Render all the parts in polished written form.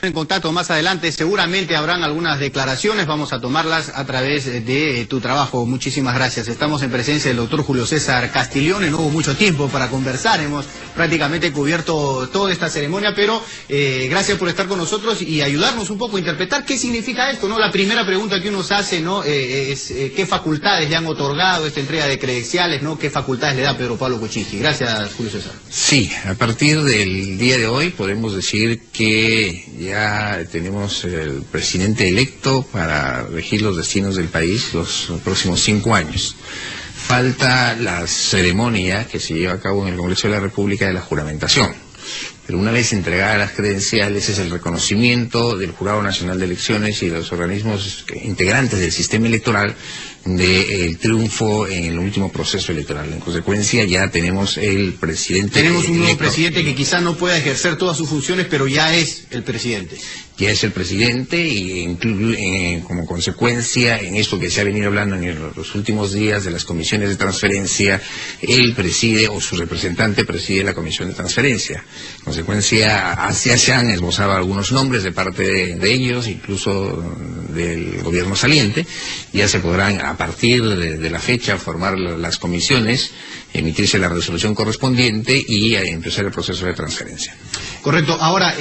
en contacto más adelante. Seguramente habrán algunas declaraciones, vamos a tomarlas a través de tu trabajo. Muchísimas gracias. Estamos en presencia del doctor Julio César Castiglione. No hubo mucho tiempo para conversar, hemos prácticamente cubierto toda esta ceremonia, pero gracias por estar con nosotros y ayudarnos un poco a interpretar qué significa esto, ¿no? La primera pregunta que uno se hace, ¿no? Es qué facultades le han otorgado esta entrega de credenciales, ¿no? ¿Qué facultades le da Pedro Pablo Kuczynski? Gracias, Julio César. Sí, a partir del día de hoy podemos decir que ya tenemos el presidente electo para regir los destinos del país los próximos 5 años. Falta la ceremonia que se lleva a cabo en el Congreso de la República de la juramentación. Pero una vez entregadas las credenciales es el reconocimiento del Jurado Nacional de Elecciones y de los organismos integrantes del sistema electoral del triunfo en el último proceso electoral. En consecuencia ya tenemos el presidente. Tenemos un nuevo presidente que quizás no pueda ejercer todas sus funciones, pero ya es el presidente. Ya es el presidente y como consecuencia en esto que se ha venido hablando en los últimos días de las comisiones de transferencia, él preside o su representante preside la comisión de transferencia. En consecuencia, se han esbozado algunos nombres de parte de ellos, incluso del gobierno saliente. Ya se podrán, a partir de la fecha, formar las comisiones, emitirse la resolución correspondiente y empezar el proceso de transferencia. Correcto. Ahora,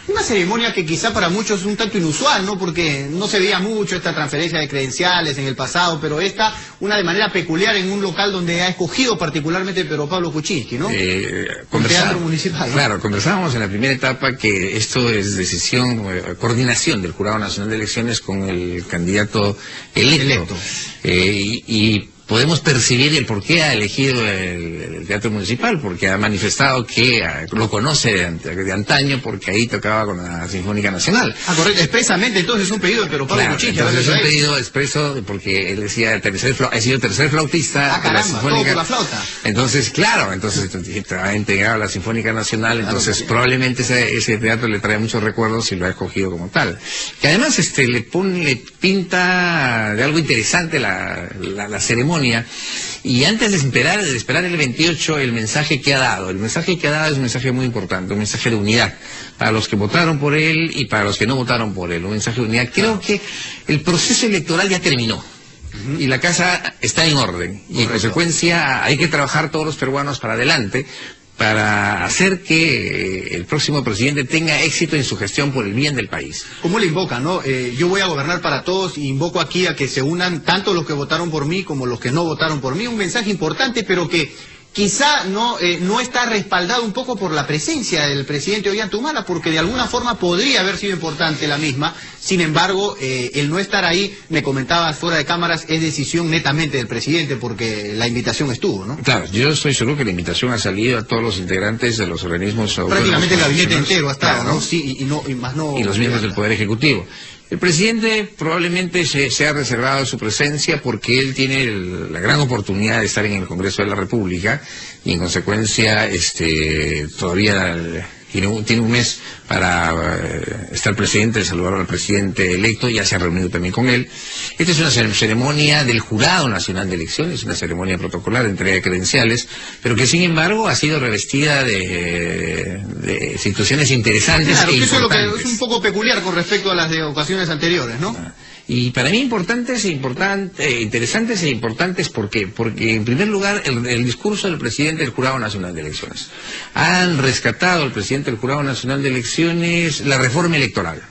una ceremonia que quizá para muchos es un tanto inusual, ¿no? Porque no se veía mucho esta transferencia de credenciales en el pasado, pero esta, una de manera peculiar en un local donde ha escogido particularmente Pedro Pablo Kuczynski, ¿no? Un teatro municipal, ¿no? Claro, conversábamos en la primera etapa que esto es decisión, coordinación del Jurado Nacional de Elecciones con el candidato electo. Y podemos percibir el por qué ha elegido el Teatro Municipal, porque ha manifestado que lo conoce de antaño, porque ahí tocaba con la Sinfónica Nacional. Ah, correcto, expresamente, entonces es un pedido de Pedro Pablo Kuczynski. Entonces es un pedido expreso, porque él decía, ha sido tercer flautista de la Sinfónica. Todo por la flauta. Entonces, claro, ha integrado la Sinfónica Nacional, entonces probablemente ese teatro le trae muchos recuerdos y lo ha escogido como tal. Que además le pinta de algo interesante la ceremonia. Y antes de esperar el 28, el mensaje que ha dado es un mensaje muy importante, un mensaje de unidad para los que votaron por él y para los que no votaron por él, un mensaje de unidad. Creo que el proceso electoral ya terminó y la casa está en orden y en consecuencia hay que trabajar todos los peruanos para adelante para hacer que el próximo presidente tenga éxito en su gestión por el bien del país. ¿Cómo le invoca, no? Yo voy a gobernar para todos y invoco aquí a que se unan tanto los que votaron por mí como los que no votaron por mí. Un mensaje importante, pero que quizá no está respaldado un poco por la presencia del presidente Ollanta-Humala, porque de alguna forma podría haber sido importante la misma. Sin embargo, el no estar ahí, me comentabas fuera de cámaras, es decisión netamente del presidente, porque la invitación estuvo, ¿no? Claro, yo estoy seguro que la invitación ha salido a todos los integrantes de los organismos. Prácticamente el gabinete entero ha estado, claro, ¿no? Sí, y los miembros del Poder Ejecutivo. El presidente probablemente se ha reservado su presencia porque él tiene la gran oportunidad de estar en el Congreso de la República y en consecuencia todavía tiene un mes para estar presente, saludar al presidente electo, ya se ha reunido también con él. Esta es una ceremonia del Jurado Nacional de Elecciones, una ceremonia protocolar de entrega de credenciales, pero que sin embargo ha sido revestida de situaciones interesantes. Claro, e que eso importantes. Es lo que es un poco peculiar con respecto a las de ocasiones anteriores, ¿no? Y para mí interesantes e importantes porque en primer lugar el discurso del presidente del Jurado Nacional de Elecciones. Han rescatado al presidente del Jurado Nacional de Elecciones la reforma electoral.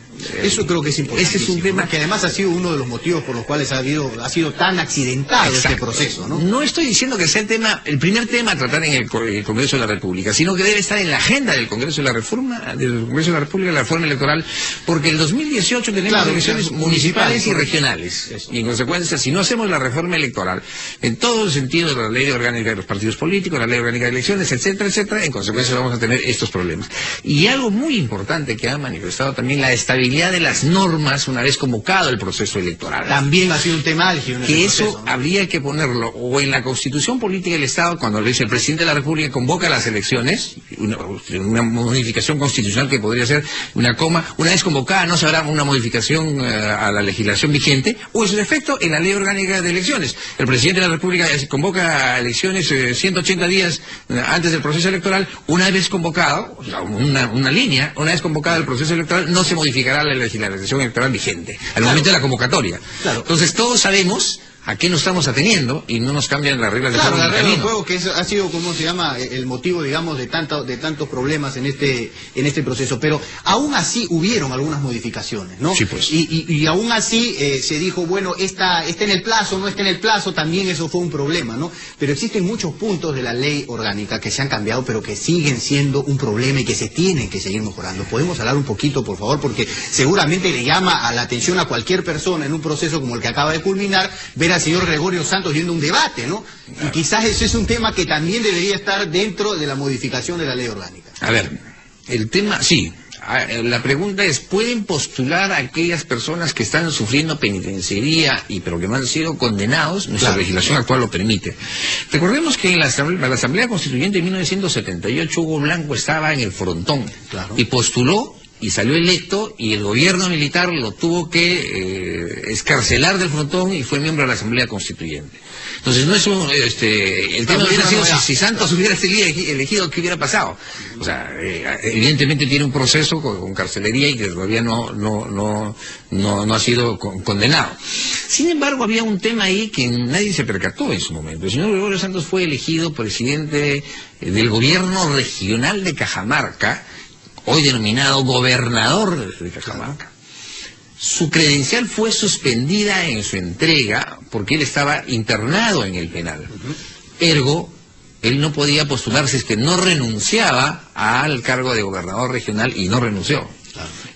Eso creo que es importante. Ese es un tema que además ha sido uno de los motivos por los cuales ha sido tan accidentado este proceso, ¿no? No estoy diciendo que sea el primer tema a tratar en el Congreso de la República, sino que debe estar en la agenda del Congreso de la República, la reforma electoral, porque el 2018 tenemos elecciones municipales y regionales. Y en consecuencia, si no hacemos la reforma electoral, en todo el sentido de la ley orgánica de los partidos políticos, la ley orgánica de elecciones, etcétera, etcétera, en consecuencia vamos a tener estos problemas. Y algo muy importante que ha manifestado también la estabilidad aplicabilidad de las normas una vez convocado el proceso electoral. También ha sido un tema álgido en Que ese eso proceso, ¿no? habría que ponerlo o en la Constitución Política del Estado, cuando el presidente de la República convoca las elecciones, una modificación constitucional que podría ser una vez convocada no se hará una modificación a la legislación vigente, o en su defecto en la Ley Orgánica de Elecciones. El presidente de la República convoca elecciones 180 días antes del proceso electoral. Una vez convocado, o sea, una vez convocado el proceso electoral, no se modificará la legislación electoral vigente al momento de la convocatoria. Claro. Entonces todos sabemos a qué nos estamos ateniendo y no nos cambian las reglas de juego. Claro, la regla del juego, que ha sido, ¿cómo se llama?, el motivo, digamos, de tantos problemas en este proceso. Pero aún así hubieron algunas modificaciones, ¿no? Sí, pues. Y aún así se dijo, bueno, está en el plazo, no está en el plazo, también eso fue un problema, ¿no? Pero existen muchos puntos de la ley orgánica que se han cambiado, pero que siguen siendo un problema y que se tienen que seguir mejorando. ¿Podemos hablar un poquito, por favor? Porque seguramente le llama a la atención a cualquier persona en un proceso como el que acaba de culminar, ver al señor Gregorio Santos viendo un debate, ¿no? Y quizás ese es un tema que también debería estar dentro de la modificación de la ley orgánica. A ver, el tema, sí. La pregunta es, ¿pueden postular a aquellas personas que están sufriendo penitenciaría pero que no han sido condenados? Nuestra legislación actual lo permite. Recordemos que en la Asamblea Constituyente de 1978 Hugo Blanco estaba en el frontón y postuló y salió electo, y el gobierno militar lo tuvo que escarcelar del frontón y fue miembro de la Asamblea Constituyente. Entonces no es el tema hubiera sido si Santos hubiera elegido, ¿qué hubiera pasado? O sea, evidentemente tiene un proceso con carcelería y que todavía no ha sido condenado. Sin embargo, había un tema ahí que nadie se percató en su momento. El señor Gregorio Santos fue elegido presidente del gobierno regional de Cajamarca, hoy denominado gobernador de Cajamarca. Su credencial fue suspendida en su entrega porque él estaba internado en el penal. Ergo, él no podía postularse, es que no renunciaba al cargo de gobernador regional y no renunció.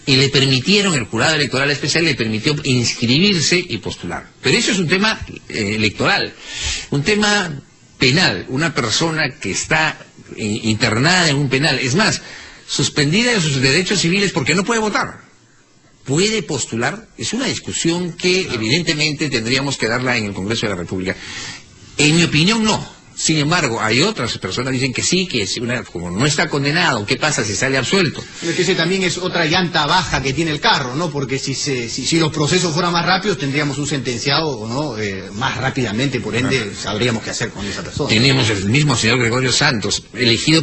Y le permitieron, el jurado electoral especial le permitió inscribirse y postular. Pero eso es un tema electoral, un tema penal, una persona que está internada en un penal. Es más, suspendida de sus derechos civiles porque no puede votar. ¿Puede postular? Es una discusión que evidentemente tendríamos que darla en el Congreso de la República. En mi opinión, no. Sin embargo, hay otras personas que dicen que sí, que como no está condenado, ¿qué pasa si sale absuelto? Es que ese también es otra llanta baja que tiene el carro, ¿no? Porque si los procesos fueran más rápidos, tendríamos un sentenciado, ¿no? Más rápidamente, por ende, sabríamos qué hacer con esa persona. Tenemos el mismo señor Gregorio Santos, elegido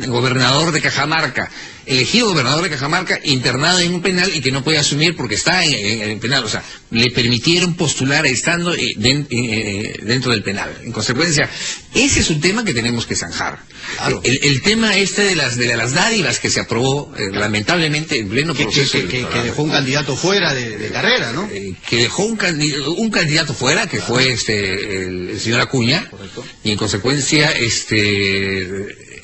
gobernador de Cajamarca, internado en un penal y que no puede asumir porque está en el penal. O sea, le permitieron postular estando dentro del penal. En consecuencia, ese es un tema que tenemos que zanjar. Claro. El tema de las dádivas que se aprobó, lamentablemente, en pleno proceso electoral. Que dejó un candidato fuera de carrera, ¿no? Que dejó un candidato fuera, que fue el señor Acuña. Correcto. Y en consecuencia,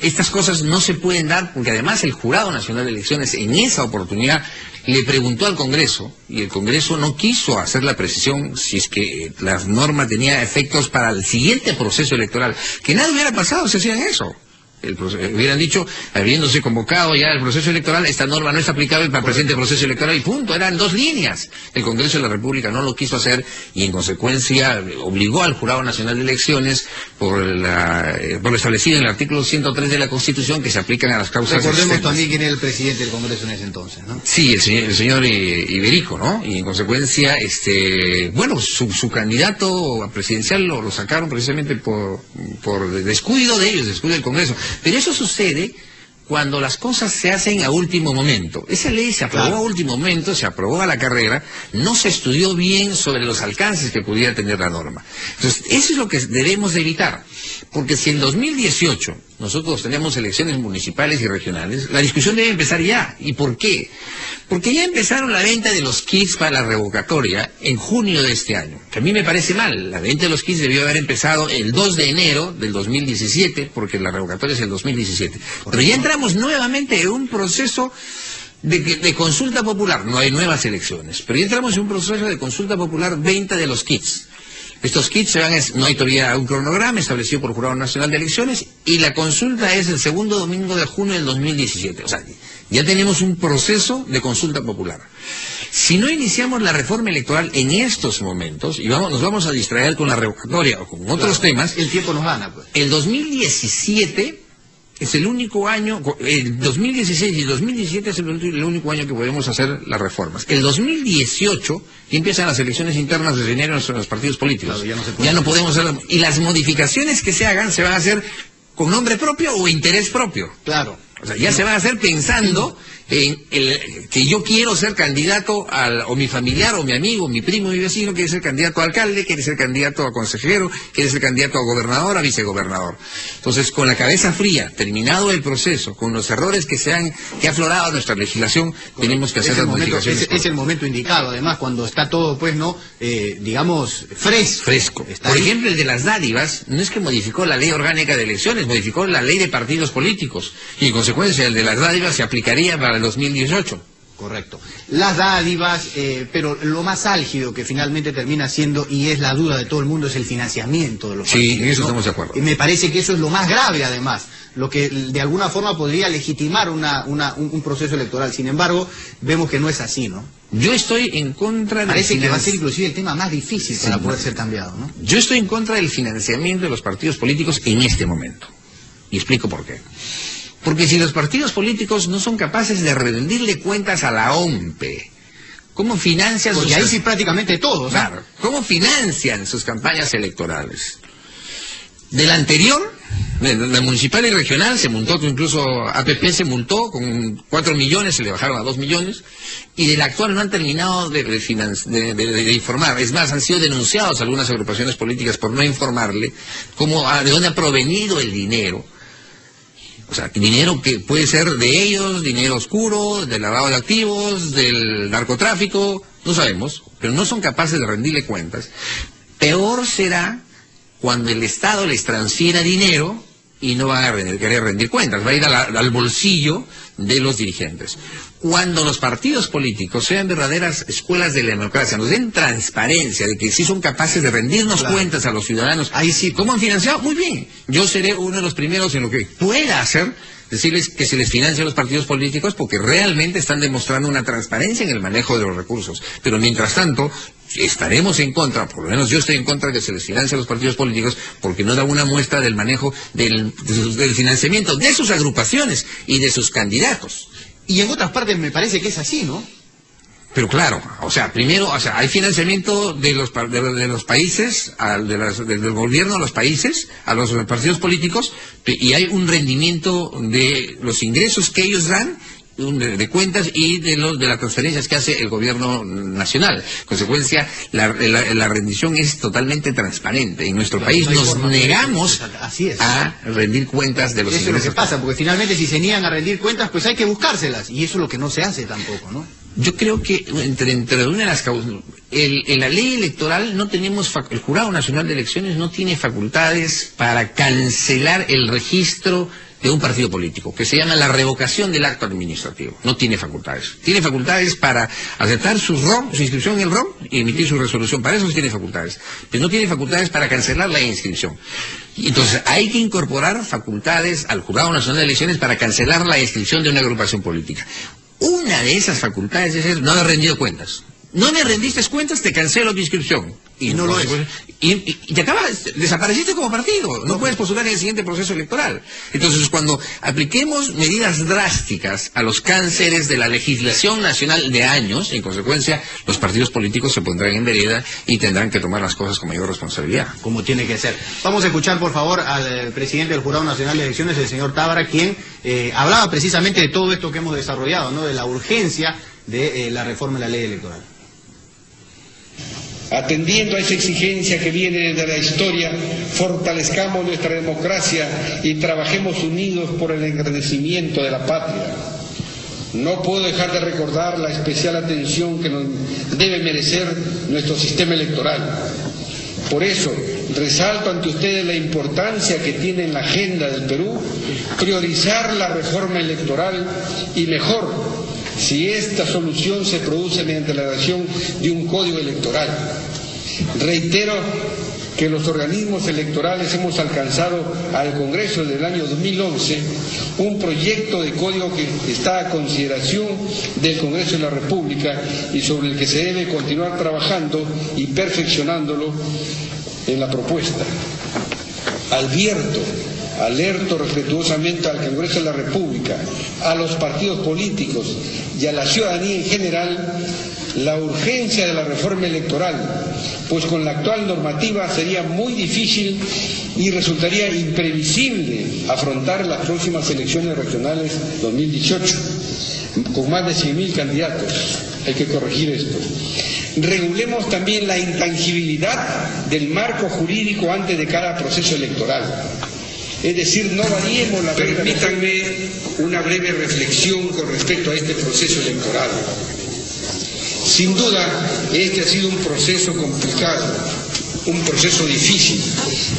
estas cosas no se pueden dar porque además el Jurado Nacional de Elecciones en esa oportunidad le preguntó al Congreso y el Congreso no quiso hacer la precisión si es que la norma tenía efectos para el siguiente proceso electoral. Que nada hubiera pasado si hacían eso. Hubieran dicho, habiéndose convocado ya el proceso electoral, esta norma no es aplicable para el presente proceso electoral y punto, eran 2 líneas. El Congreso de la República no lo quiso hacer y en consecuencia obligó al Jurado Nacional de Elecciones por lo establecido en el artículo 103 de la Constitución que se aplican a las causas. Recordemos también quién era el presidente del Congreso en ese entonces, ¿no? Sí, el señor Iberico, ¿no? Y en consecuencia, su candidato presidencial lo sacaron precisamente por descuido de ellos, descuido del Congreso. Pero eso sucede cuando las cosas se hacen a último momento. Esa ley se aprobó a último momento, se aprobó a la carrera, no se estudió bien sobre los alcances que pudiera tener la norma. Entonces, eso es lo que debemos de evitar. Porque si en 2018 nosotros tenemos elecciones municipales y regionales, la discusión debe empezar ya. ¿Y por qué? Porque ya empezaron la venta de los kits para la revocatoria en junio de este año. Que a mí me parece mal. La venta de los kits debió haber empezado el 2 de enero del 2017, porque la revocatoria es el 2017. Pero ya entramos nuevamente en un proceso de consulta popular. No hay nuevas elecciones, pero ya entramos en un proceso de consulta popular, venta de los kits. Estos kits no hay todavía un cronograma establecido por el Jurado Nacional de Elecciones y la consulta es el segundo domingo de junio del 2017. O sea, Ya tenemos un proceso de consulta popular. Si no iniciamos la reforma electoral en estos momentos, y nos vamos a distraer con la revocatoria o con otros temas, el tiempo nos gana, pues. El 2017 es el único año, el 2016 y el 2017 es el único año que podemos hacer las reformas. El 2018 ya empiezan las elecciones internas de enero en los partidos políticos. Claro, ya no podemos hacer, y las modificaciones que se hagan se van a hacer con nombre propio o interés propio. Claro. O sea, ya se van a hacer pensando en que yo quiero ser candidato o mi familiar, o mi amigo, mi primo, mi vecino quiere ser candidato a alcalde, quiere ser candidato a consejero, quiere ser candidato a gobernador, a vicegobernador. Entonces, con la cabeza fría, terminado el proceso, con los errores que ha aflorado nuestra legislación, tenemos que hacer las modificaciones. Es el momento indicado, además, cuando está todo, pues, digamos, fresco. Por ejemplo, el de las dádivas, no es que modificó la ley orgánica de elecciones, modificó la ley de partidos políticos, y en consecuencia el de las dádivas se aplicaría para el 2018. Correcto. Las dádivas, pero lo más álgido que finalmente termina siendo, y es la duda de todo el mundo, es el financiamiento de los partidos. Sí, en eso estamos de acuerdo. Y me parece que eso es lo más grave, además, lo que de alguna forma podría legitimar un proceso electoral. Sin embargo, vemos que no es así, ¿no? Yo estoy en contra Parece que va a ser inclusive el tema más difícil para poder ser cambiado, ¿no? Yo estoy en contra del financiamiento de los partidos políticos en este momento. Y explico por qué. Porque si los partidos políticos no son capaces de rendirle cuentas a la OMPE, ¿cómo financian Porque ahí sí prácticamente todos, claro, ¿cómo financian sus campañas electorales? Del anterior, la municipal y regional, se multó, incluso APP se multó con 4 millones, se le bajaron a 2 millones, y del actual no han terminado de informar. Es más, han sido denunciados algunas agrupaciones políticas por no informarle de dónde ha provenido el dinero. O sea, dinero que puede ser de ellos, dinero oscuro, del lavado de activos, del narcotráfico, no sabemos, pero no son capaces de rendirle cuentas. Peor será cuando el Estado les transfiera dinero y no van a querer rendir cuentas, va a ir al bolsillo de los dirigentes. Cuando los partidos políticos sean verdaderas escuelas de la democracia, nos den transparencia de que sí son capaces de rendirnos cuentas a los ciudadanos, ahí sí, ¿cómo han financiado? Muy bien, yo seré uno de los primeros en lo que pueda hacer, decirles que se les financia a los partidos políticos porque realmente están demostrando una transparencia en el manejo de los recursos. Pero mientras tanto, estaremos en contra, por lo menos yo estoy en contra de que se les financie a los partidos políticos porque no da una muestra del manejo del financiamiento de sus agrupaciones y de sus candidatos. Y en otras partes me parece que es así, ¿no? Pero claro, o sea, primero, hay financiamiento de los países, del gobierno de los países, a los partidos políticos, y hay un rendimiento de los ingresos que ellos dan, de cuentas y de las transferencias que hace el gobierno nacional. En consecuencia, la rendición es totalmente transparente. En nuestro país nos negamos a rendir cuentas de los ingresos. Eso es lo que pasa, porque finalmente si se niegan a rendir cuentas, pues hay que buscárselas, y eso es lo que no se hace tampoco, ¿no? Yo creo que entre una de las causas, en la ley electoral no tenemos, el Jurado Nacional de Elecciones no tiene facultades para cancelar el registro de un partido político, que se llama la revocación del acto administrativo. No tiene facultades. Tiene facultades para aceptar su inscripción en el ROM y emitir su resolución. Para eso sí tiene facultades. Pero no tiene facultades para cancelar la inscripción. Entonces, hay que incorporar facultades al Jurado Nacional de Elecciones para cancelar la inscripción de una agrupación política. Una de esas facultades es no haber rendido cuentas. No me rendiste cuentas, te cancelo tu inscripción. Y no lo es. Y te desapareciste como partido. No puedes postular en el siguiente proceso electoral. Entonces, cuando apliquemos medidas drásticas a los cánceres de la legislación nacional de años, en consecuencia, los partidos políticos se pondrán en vereda y tendrán que tomar las cosas con mayor responsabilidad. Como tiene que ser. Vamos a escuchar, por favor, al presidente del Jurado Nacional de Elecciones, el señor Tábara, quien hablaba precisamente de todo esto que hemos desarrollado, ¿no? De la urgencia de la reforma de la ley electoral. Atendiendo a esa exigencia que viene de la historia, fortalezcamos nuestra democracia y trabajemos unidos por el engrandecimiento de la patria. No puedo dejar de recordar la especial atención que nos debe merecer nuestro sistema electoral. Por eso, resalto ante ustedes la importancia que tiene en la agenda del Perú priorizar la reforma electoral y mejor, si esta solución se produce mediante la redacción de un código electoral. Reitero que los organismos electorales hemos alcanzado al Congreso del año 2011 un proyecto de código que está a consideración del Congreso de la República y sobre el que se debe continuar trabajando y perfeccionándolo en la propuesta. Alerto respetuosamente al Congreso de la República, a los partidos políticos y a la ciudadanía en general la urgencia de la reforma electoral, pues con la actual normativa sería muy difícil y resultaría imprevisible afrontar las próximas elecciones regionales 2018, con más de 100.000 candidatos. Hay que corregir esto. Regulemos también la intangibilidad del marco jurídico antes de cada proceso electoral. Es decir, no variemos la regla. Permítanme una breve reflexión con respecto a este proceso electoral. Sin duda, este ha sido un proceso complicado, un proceso difícil,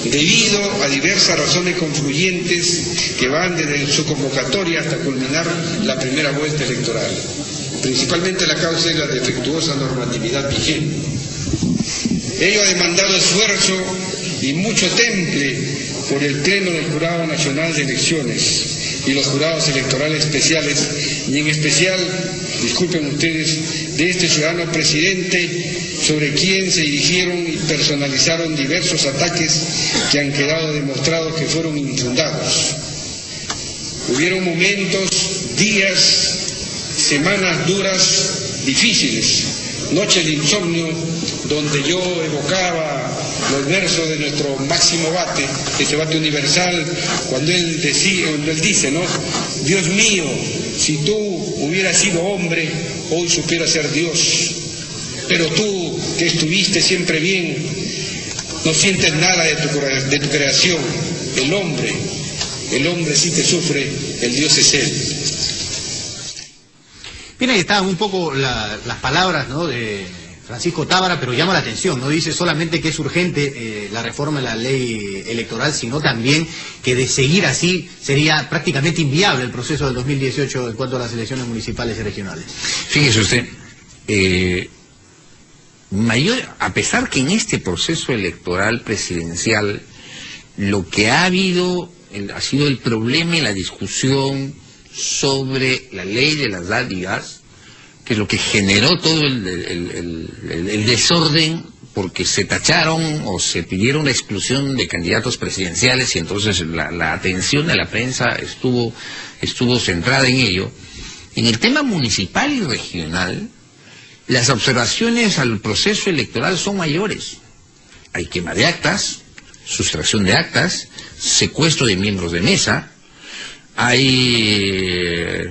debido a diversas razones confluyentes que van desde su convocatoria hasta culminar la primera vuelta electoral. Principalmente la causa es la defectuosa normatividad vigente. Ello ha demandado esfuerzo y mucho temple por el Pleno del Jurado Nacional de Elecciones y los jurados electorales especiales, y en especial, disculpen ustedes, de este ciudadano presidente sobre quien se dirigieron y personalizaron diversos ataques que han quedado demostrados que fueron infundados. Hubieron momentos, días, semanas duras, difíciles, noches de insomnio, donde yo evocaba los versos de nuestro Máximo Bate, ese Bate universal, cuando él dice, ¿no? Dios mío, si tú hubieras sido hombre, hoy supieras ser Dios. Pero tú, que estuviste siempre bien, no sientes nada de tu creación. El hombre sí te sufre, el Dios es Él. Bien, ahí estaban un poco las palabras, ¿no?, de Francisco Tábara, pero llama la atención, no dice solamente que es urgente la reforma de la ley electoral, sino también que de seguir así sería prácticamente inviable el proceso del 2018 en cuanto a las elecciones municipales y regionales. Fíjese usted, a pesar que en este proceso electoral presidencial lo que ha habido ha sido el problema y la discusión sobre la ley de las dádivas, que es lo que generó todo el desorden, porque se tacharon o se pidieron la exclusión de candidatos presidenciales, y entonces la atención de la prensa estuvo centrada en ello. En el tema municipal y regional, las observaciones al proceso electoral son mayores. Hay quema de actas, sustracción de actas, secuestro de miembros de mesa, hay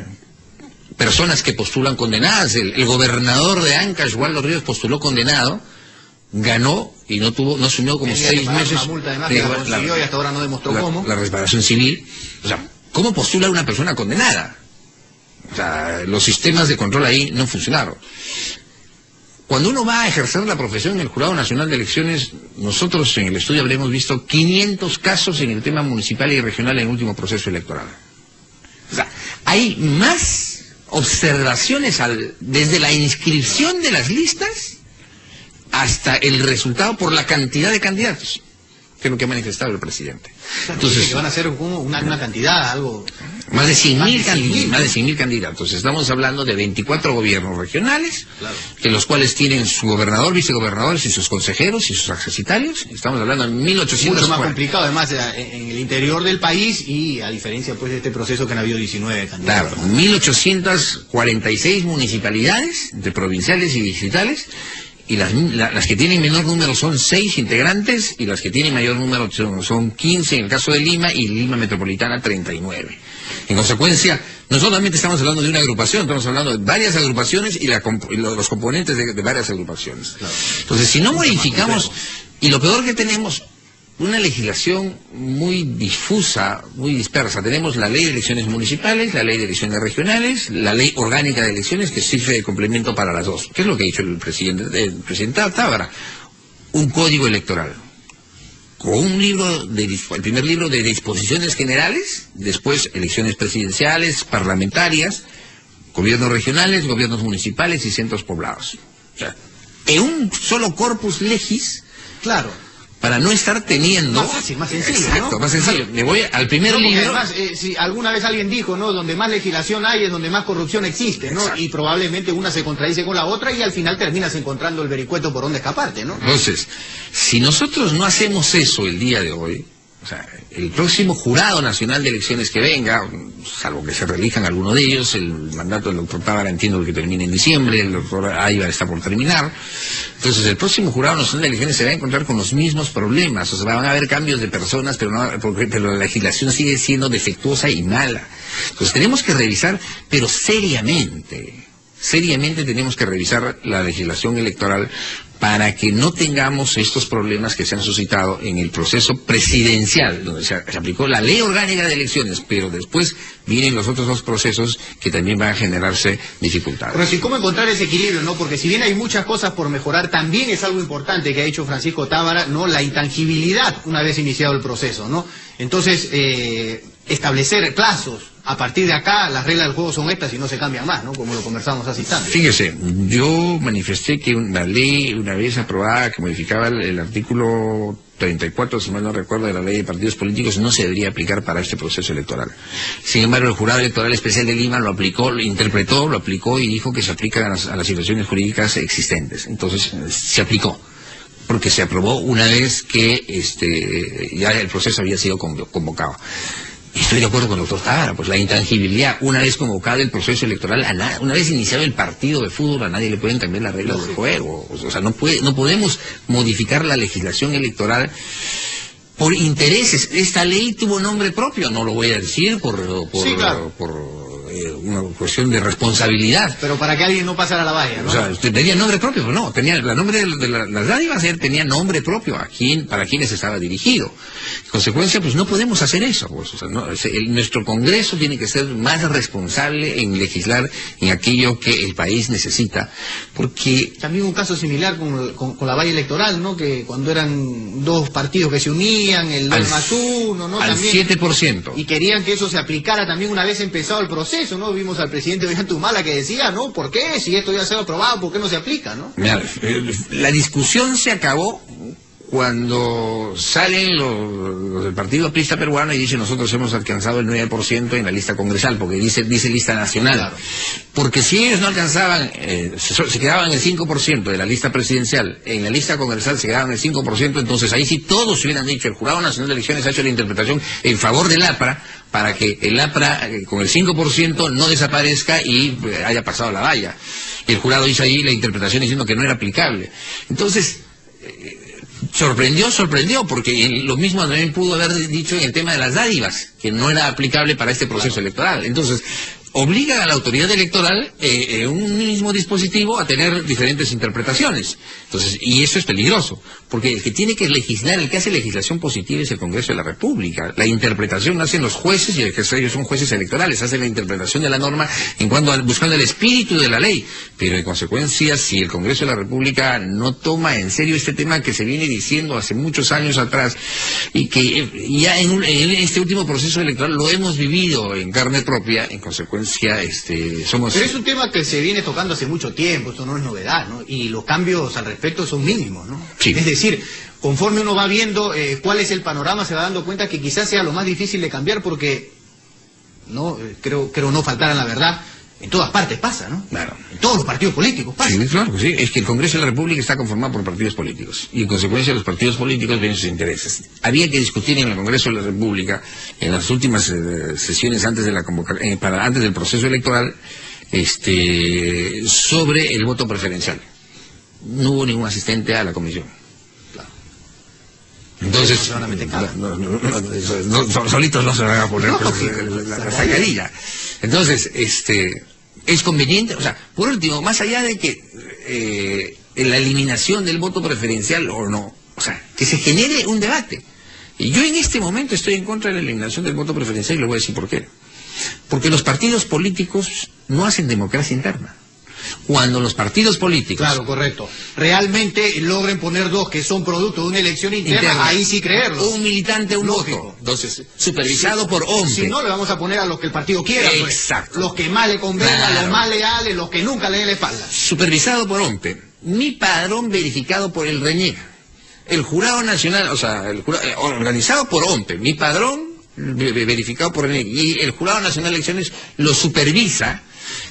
personas que postulan condenadas. El gobernador de Ancash, Waldo Ríos, postuló condenado, ganó y no asumió como 6 meses. Una multa además que consiguió y hasta ahora no demostró cómo. La reparación civil. O sea, ¿cómo postula una persona condenada? O sea, los sistemas de control ahí no funcionaron. Cuando uno va a ejercer la profesión en el Jurado Nacional de Elecciones, nosotros en el estudio habremos visto 500 casos en el tema municipal y regional en el último proceso electoral. O sea, hay más observaciones desde la inscripción de las listas hasta el resultado por la cantidad de candidatos, que es lo que ha manifestado el presidente. Entonces, que van a ser una cantidad, algo... Más de 100.000 candidatos. Estamos hablando de 24 gobiernos regionales, claro, que los cuales tienen su gobernador, vicegobernadores y sus consejeros y sus accesitarios. Estamos hablando de 1.800. Mucho más complicado, además, en el interior del país, y a diferencia pues de este proceso que han habido 19 candidatos. Claro, 1.846 municipalidades, entre provinciales y distritales, y las que tienen menor número son 6 integrantes, y las que tienen mayor número son 15 en el caso de Lima, y Lima Metropolitana 39. En consecuencia, no solamente estamos hablando de una agrupación, estamos hablando de varias agrupaciones y los componentes de varias agrupaciones. Claro. Entonces, si no modificamos, y lo peor que tenemos, una legislación muy difusa, muy dispersa. Tenemos la ley de elecciones municipales, la ley de elecciones regionales, la ley orgánica de elecciones, que sirve de complemento para las dos. ¿Qué es lo que ha dicho el presidente Tábara? Un código electoral, con el primer libro de disposiciones generales, después elecciones presidenciales, parlamentarias, gobiernos regionales, gobiernos municipales y centros poblados. O sea, en un solo corpus legis, claro, para no estar teniendo... Más fácil, más sencillo, exacto, ¿no? Más sencillo. Me voy al primer libro... Además, si alguna vez alguien dijo, ¿no? Donde más legislación hay es donde más corrupción existe, ¿no? Exacto. Y probablemente una se contradice con la otra y al final terminas encontrando el vericueto por donde escaparte, ¿no? Entonces, si nosotros no hacemos eso el día de hoy, o sea, el próximo Jurado Nacional de Elecciones que venga, salvo que se reelijan alguno de ellos, el mandato del doctor Tábara entiendo que termina en diciembre, el doctor Aybar está por terminar, entonces el próximo Jurado Nacional de Elecciones se va a encontrar con los mismos problemas, o sea, van a haber cambios de personas, pero la legislación sigue siendo defectuosa y mala. Entonces tenemos que revisar, pero seriamente tenemos que revisar la legislación electoral para que no tengamos estos problemas que se han suscitado en el proceso presidencial, donde se aplicó la ley orgánica de elecciones, pero después vienen los otros dos procesos que también van a generarse dificultades. Correcto, ¿y cómo encontrar ese equilibrio, no? Porque si bien hay muchas cosas por mejorar, también es algo importante que ha hecho Francisco Tábara, ¿no? La intangibilidad una vez iniciado el proceso, ¿no? Entonces, establecer plazos. A partir de acá, las reglas del juego son estas y no se cambian más, ¿no? Como lo conversamos hace instantes. Fíjese, yo manifesté que una ley, una vez aprobada, que modificaba el artículo 34, si mal no recuerdo, de la ley de partidos políticos, no se debería aplicar para este proceso electoral. Sin embargo, el Jurado Electoral Especial de Lima lo aplicó, lo interpretó, lo aplicó y dijo que se aplica a las situaciones jurídicas existentes. Entonces, se aplicó, porque se aprobó una vez que ya el proceso había sido convocado. Y estoy de acuerdo con el doctor Tábara, pues la intangibilidad, una vez convocado el proceso electoral, una vez iniciado el partido de fútbol, a nadie le pueden cambiar las reglas del juego. O sea, no podemos modificar la legislación electoral por intereses. Esta ley tuvo nombre propio, no lo voy a decir Sí, claro. por una cuestión de responsabilidad. Pero para que alguien no pasara la valla, ¿no? O sea, tenía nombre propio, pero no, tenía el nombre de las dádivas, tenía nombre propio para quienes estaba dirigido. En consecuencia, pues no podemos hacer eso, pues, o sea, nuestro Congreso tiene que ser más responsable en legislar en aquello que el país necesita, porque... También un caso similar con la valla electoral, ¿no? Que cuando eran dos partidos que se unían, el 2+1, ¿no? Al también, 7%. Y querían que eso se aplicara también una vez empezado el proceso, ¿no? Vimos al presidente Ollantumala que decía, ¿no? ¿Por qué? Si esto ya se ha aprobado, ¿por qué no se aplica, no? Mira, la discusión se acabó cuando salen los del Partido Aprista Peruano y dicen nosotros hemos alcanzado el 9% en la lista congresal, porque dice lista nacional. Claro. Porque si ellos no alcanzaban, se quedaban en el 5% de la lista presidencial, en la lista congresal se quedaban en el 5%, entonces ahí sí todos hubieran dicho, el Jurado Nacional de Elecciones ha hecho la interpretación en favor del APRA, para que el APRA con el 5% no desaparezca y haya pasado la valla. Y el jurado hizo ahí la interpretación diciendo que no era aplicable. Entonces... Sorprendió, porque lo mismo también pudo haber dicho en el tema de las dádivas, que no era aplicable para este proceso electoral. Entonces, obliga a la autoridad electoral un mismo dispositivo a tener diferentes interpretaciones. Entonces, y eso es peligroso, porque el que tiene que legislar, el que hace legislación positiva es el Congreso de la República. La interpretación la hacen los jueces, y ellos son jueces electorales, hacen la interpretación de la norma buscando el espíritu de la ley. Pero en consecuencia, si el Congreso de la República no toma en serio este tema que se viene diciendo hace muchos años atrás, y que ya en este último proceso electoral lo hemos vivido en carne propia, en consecuencia somos... Pero es un tema que se viene tocando hace mucho tiempo, esto no es novedad, ¿no? Y los cambios al respecto son mínimos, ¿no? Sí. Es decir, conforme uno va viendo cuál es el panorama, se va dando cuenta que quizás sea lo más difícil de cambiar porque, no creo no faltar a la verdad, en todas partes pasa, ¿no? Claro. En todos los partidos políticos pasa. Sí, claro que sí. Es que el Congreso de la República está conformado por partidos políticos. Y en consecuencia los partidos políticos ven sus intereses. Había que discutir en el Congreso de la República, en las últimas sesiones antes de antes del proceso electoral, sobre el voto preferencial. No hubo ningún asistente a la comisión. Claro. Entonces, solitos no se van a poner la sacadilla. Entonces, es conveniente, o sea, por último, más allá de que la eliminación del voto preferencial o no, o sea, que se genere un debate. Y yo en este momento estoy en contra de la eliminación del voto preferencial y le voy a decir por qué. Porque los partidos políticos no hacen democracia interna. Cuando los partidos políticos... Claro, correcto. Realmente logren poner dos que son producto de una elección interna, ahí sí creerlo. Un militante, un voto. Entonces, supervisado por OMPE. Si no, le vamos a poner a los que el partido quiera. Exacto. Pues, los que más le convengan, los más leales, los que nunca le den la espalda. Supervisado por OMPE. Mi padrón verificado por el RENIEC. El Jurado Nacional, o sea, organizado por OMPE, mi padrón, verificado por el y el Jurado Nacional de Elecciones lo supervisa.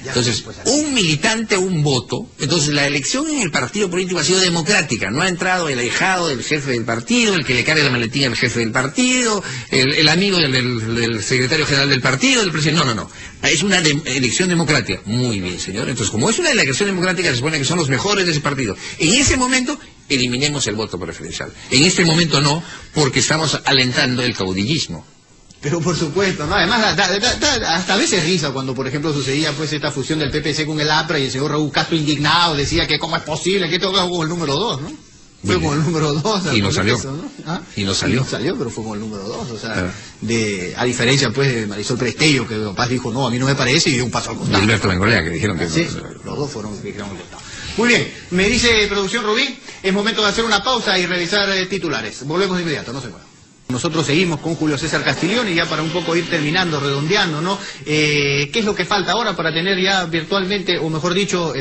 Entonces, un militante, un voto. Entonces, la elección en el partido político ha sido democrática. No ha entrado el ahijado del jefe del partido, el que le carga la maletín al jefe del partido, el amigo del secretario general del partido, del presidente. No. Es una elección democrática. Muy bien, señor. Entonces, como es una elección democrática, se supone que son los mejores de ese partido. En ese momento, eliminemos el voto preferencial. En este momento no, porque estamos alentando el caudillismo. Pero por supuesto, ¿no? Además, hasta a veces risa cuando, por ejemplo, sucedía pues esta fusión del PPC con el APRA y el señor Raúl Castro indignado decía que cómo es posible, que esto fue como el número 2, ¿no? Fue como el número 2. Y no salió. ¿No? ¿Ah? Y no salió. No salió, pero fue como el número 2. O sea, a diferencia pues de Marisol Prestello, que capaz dijo, no, a mí no me parece, y dio un paso al costado. Y Alberto Bengolea, que dijeron que sí, los dos fueron que dijeron al costado. Muy bien, me dice producción Rubí, es momento de hacer una pausa y revisar titulares. Volvemos de inmediato, no se muevan. Nosotros seguimos con Julio César Castiglione y ya para un poco ir terminando, redondeando, ¿no? ¿Qué es lo que falta ahora para tener ya virtualmente, o mejor dicho,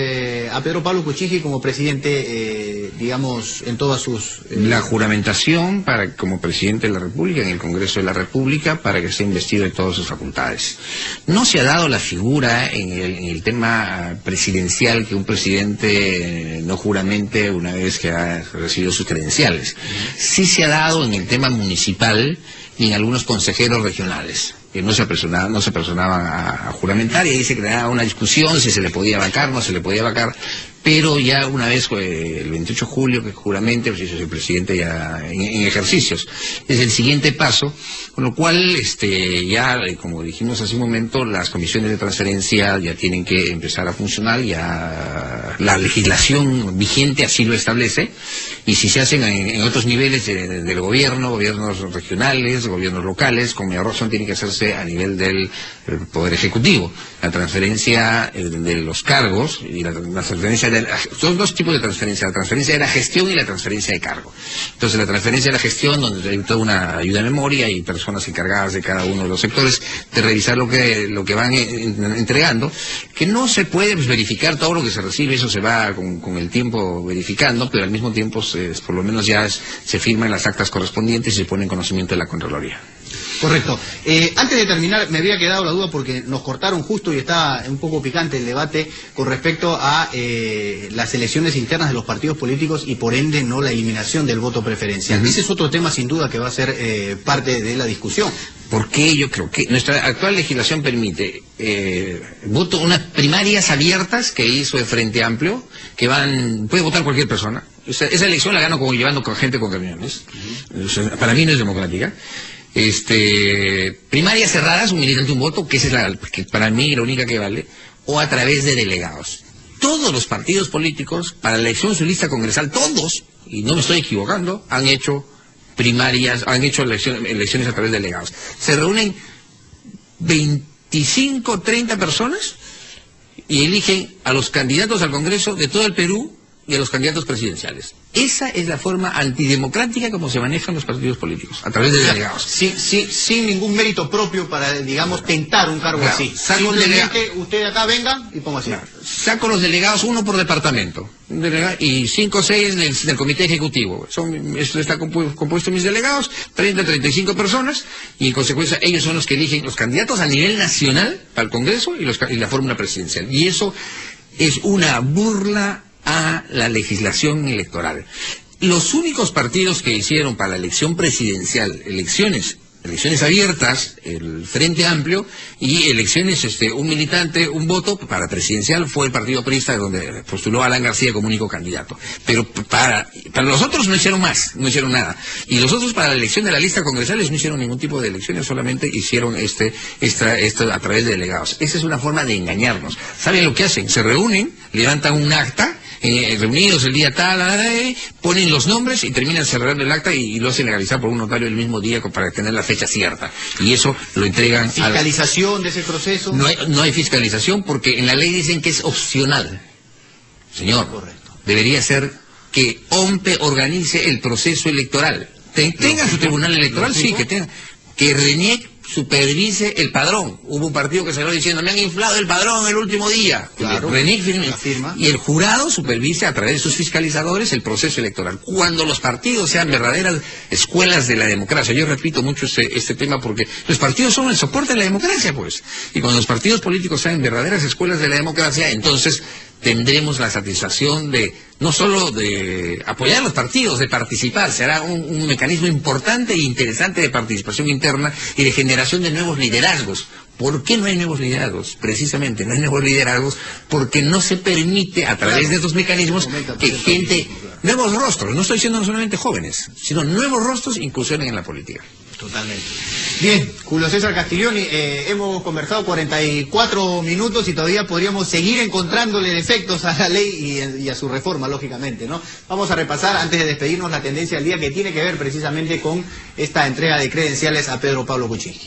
a Pedro Pablo Kuczynski como presidente, digamos, en todas sus... La juramentación como presidente de la República, en el Congreso de la República, para que sea investido de todas sus facultades. No se ha dado la figura en el tema presidencial que un presidente no juramente una vez que ha recibido sus credenciales. Sí se ha dado en el tema municipal y en algunos consejeros regionales, que no se apersonaban a juramentar, y ahí se creaba una discusión si se le podía vacar, no se le podía vacar, pero ya una vez, el 28 de julio, que juramente, pues eso es el presidente ya en ejercicios, es el siguiente paso, con lo cual, ya, como dijimos hace un momento, las comisiones de transferencia ya tienen que empezar a funcionar, ya la legislación vigente así lo establece, y si se hacen en otros niveles del gobierno, gobiernos regionales, gobiernos locales, con mayor razón tiene que hacerse a nivel del Poder Ejecutivo. La transferencia de los cargos y la transferencia son dos tipos de transferencia, la transferencia de la gestión y la transferencia de cargo. Entonces, la transferencia de la gestión, donde hay toda una ayuda de memoria y personas encargadas de cada uno de los sectores de revisar lo que van entregando, que no se puede verificar todo lo que se recibe, eso se va con el tiempo verificando, pero al mismo tiempo por lo menos ya se firman las actas correspondientes y se pone en conocimiento de la Contraloría. Correcto. Antes de terminar, me había quedado la duda porque nos cortaron justo y está un poco picante el debate con respecto a las elecciones internas de los partidos políticos y por ende no la eliminación del voto preferencial. Ese es otro tema sin duda que va a ser parte de la discusión. Porque yo creo que nuestra actual legislación permite unas primarias abiertas que hizo el Frente Amplio, que puede votar cualquier persona. Esa elección la gano llevando gente con camiones. Para mí no es democrática. Primarias cerradas, un militante un voto, que esa es que para mí la única que vale, o a través de delegados. Todos los partidos políticos, para la elección de su lista congresal, todos, y no me estoy equivocando, han hecho primarias, han hecho elecciones a través de delegados. Se reúnen 25, 30 personas y eligen a los candidatos al Congreso de todo el Perú y a los candidatos presidenciales. Esa es la forma antidemocrática como se manejan los partidos políticos, a través de delegados. Sin ningún mérito propio para, digamos, tentar un cargo así. Simplemente usted acá venga y ponga así. Saco los delegados, uno por departamento, y 5 o 6 del comité ejecutivo. Esto está compuesto mis delegados, 30, 35 personas, y en consecuencia ellos son los que eligen los candidatos a nivel nacional para el Congreso y la fórmula presidencial. Y eso es una burla a la legislación electoral. Los únicos partidos que hicieron para la elección presidencial elecciones abiertas, el Frente Amplio, y elecciones, un militante, un voto para presidencial, fue el Partido Aprista, donde postuló a Alan García como único candidato. Pero para los otros no hicieron no hicieron nada. Y los otros para la elección de la lista congresales no hicieron ningún tipo de elecciones, solamente hicieron esto a través de delegados. Esa es una forma de engañarnos. ¿Saben lo que hacen? Se reúnen, levantan un acta, reunidos el día tal, ponen los nombres y terminan cerrando el acta y lo hacen legalizar por un notario el mismo día para tener la fecha cierta. Y eso lo entregan ¿Fiscalización de ese proceso? No hay fiscalización porque en la ley dicen que es opcional. Señor, correcto. Debería ser que OMPE organice el proceso electoral. Tenga su tribunal electoral, sí, que tenga. Que RENIEC supervise el padrón. Hubo un partido que salió diciendo, me han inflado el padrón el último día. Claro, RENIC firma. Y el jurado supervise a través de sus fiscalizadores el proceso electoral. Cuando los partidos sean verdaderas escuelas de la democracia, yo repito mucho este tema porque los partidos son el soporte de la democracia, pues. Y cuando los partidos políticos sean verdaderas escuelas de la democracia, entonces tendremos la satisfacción de, no solo de apoyar a los partidos, de participar, será un mecanismo importante e interesante de participación interna y de generación de nuevos liderazgos. ¿Por qué no hay nuevos liderazgos? Precisamente no hay nuevos liderazgos porque no se permite a través de estos mecanismos que gente, nuevos rostros, no estoy diciendo no solamente jóvenes, sino nuevos rostros incursionen en la política. Totalmente. Bien, Julio César Castiglioni, hemos conversado 44 minutos y todavía podríamos seguir encontrándole defectos a la ley y a su reforma, lógicamente, ¿no? Vamos a repasar, antes de despedirnos, la tendencia del día que tiene que ver precisamente con esta entrega de credenciales a Pedro Pablo Kuczynski.